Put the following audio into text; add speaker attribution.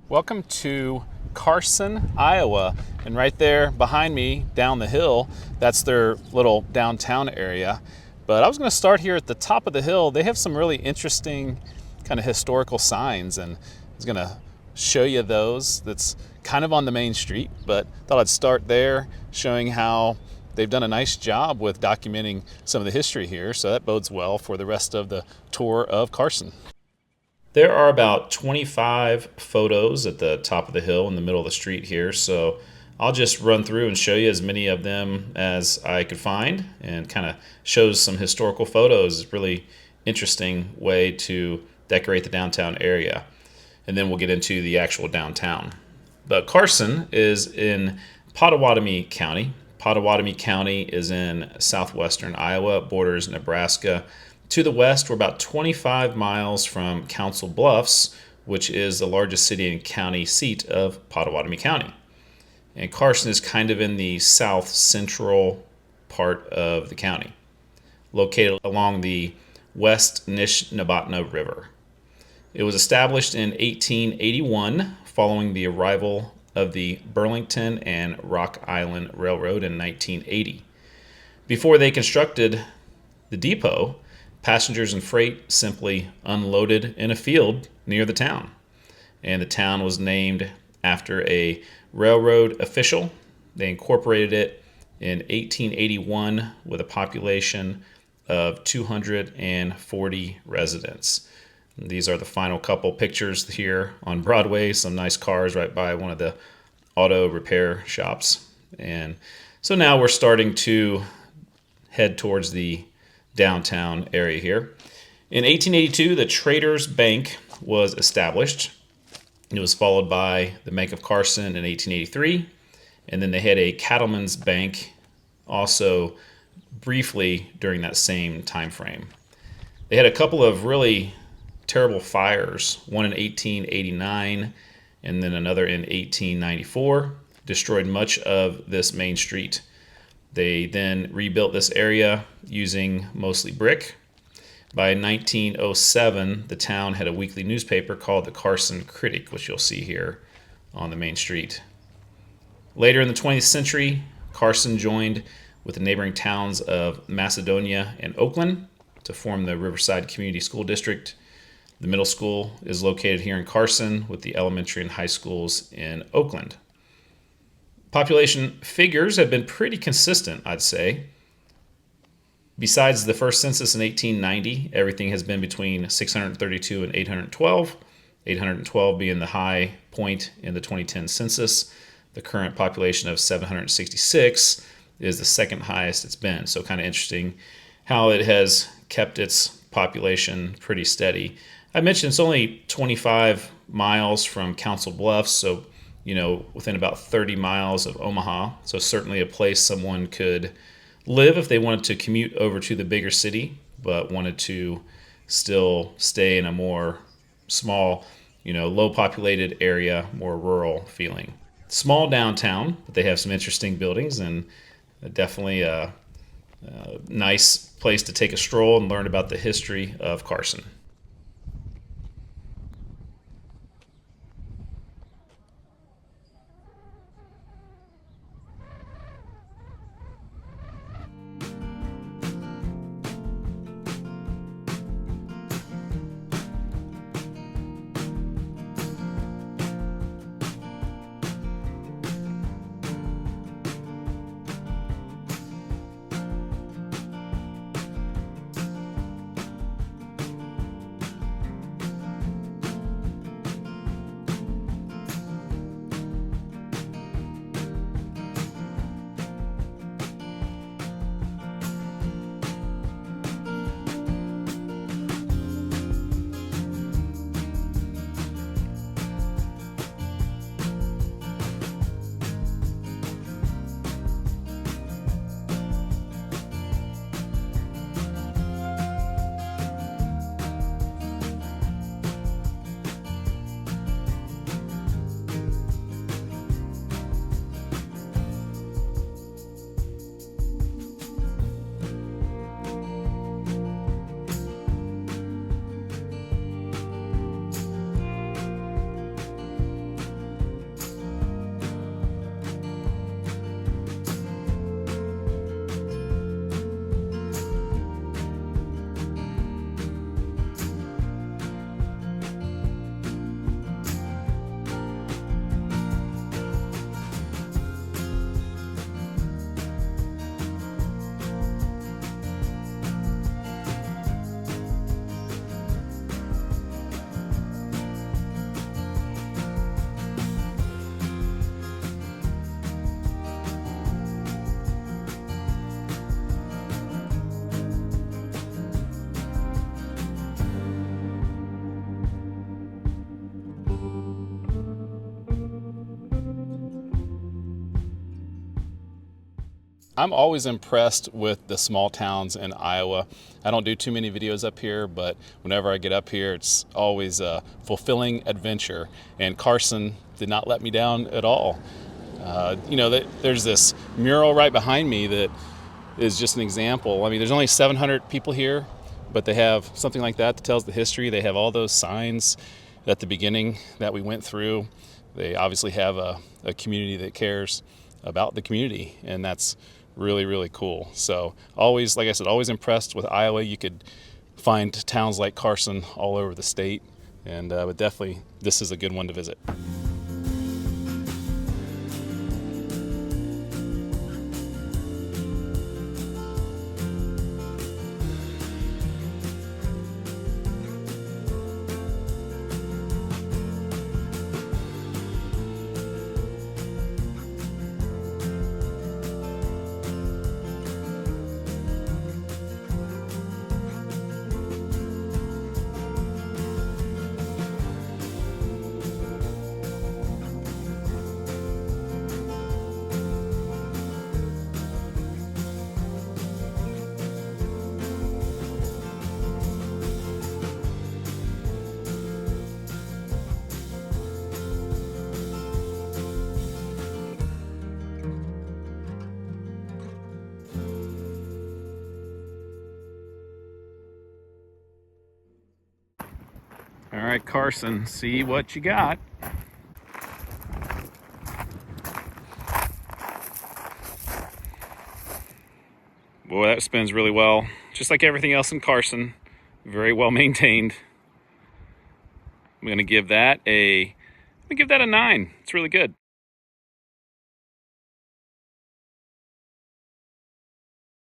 Speaker 1: Welcome to Carson, Iowa. And right there behind me down the hill, that's their little downtown area. But I was going to start here at the top of the hill. They have some really interesting kind of historical signs, and I was going to show you those. That's kind of on the main street, but thought I'd start there showing how they've done a nice job with documenting some of the history here. So that bodes well for the rest of the tour of Carson. There are about 25 photos at the top of the hill in the middle of the street here, so I'll just run through and show you as many of them as I could find, and kind of shows some historical photos. It's a really interesting way to decorate the downtown area. And then we'll get into the actual downtown. But Carson is in Pottawatomie County. Pottawatomie County is in southwestern Iowa, borders Nebraska. To the west, we're about 25 miles from Council Bluffs, which is the largest city and county seat of Pottawatomie County. And Carson is kind of in the south central part of the county, located along the West Nishnabotna River. It was established in 1881 following the arrival of the Burlington and Rock Island Railroad in 1980. Before they constructed the depot, passengers and freight simply unloaded in a field near the town. And the town was named after a railroad official. They incorporated it in 1881 with a population of 240 residents. And these are the final couple pictures here on Broadway, some nice cars right by one of the auto repair shops. And so now we're starting to head towards the downtown area here. In 1882, the Traders Bank was established. It was followed by the Bank of Carson in 1883, and then they had a Cattleman's Bank also briefly during that same time frame. They had a couple of really terrible fires, one in 1889 and then another in 1894, destroyed much of this main street. They then rebuilt this area using mostly brick. By 1907, the town had a weekly newspaper called the Carson Critic, which you'll see here on the main street. Later in the 20th century, Carson joined with the neighboring towns of Macedonia and Oakland to form the Riverside Community School District. The middle school is located here in Carson, with the elementary and high schools in Oakland. Population figures have been pretty consistent, I'd say. Besides the first census in 1890, everything has been between 632 and 812, 812 being the high point in the 2010 census. The current population of 766 is the second highest it's been. So kind of interesting how it has kept its population pretty steady. I mentioned it's only 25 miles from Council Bluffs, so within about 30 miles of Omaha. So certainly a place someone could live if they wanted to commute over to the bigger city, but wanted to still stay in a more small, low populated area, more rural feeling. Small downtown, but they have some interesting buildings, and definitely a nice place to take a stroll and learn about the history of Carson. I'm always impressed with the small towns in Iowa. I don't do too many videos up here, but whenever I get up here, it's always a fulfilling adventure. And Carson did not let me down at all. There's this mural right behind me that is just an example. I mean, there's only 700 people here, but they have something like that tells the history. They have all those signs at the beginning that we went through. They obviously have a community that cares about the community, and that's really, really cool. So always, like I said, always impressed with Iowa. You could find towns like Carson all over the state, and but definitely this is a good one to visit. All right, Carson, see what you got. Boy, that spins really well. Just like everything else in Carson, very well maintained. I'm gonna give that a 9. It's really good.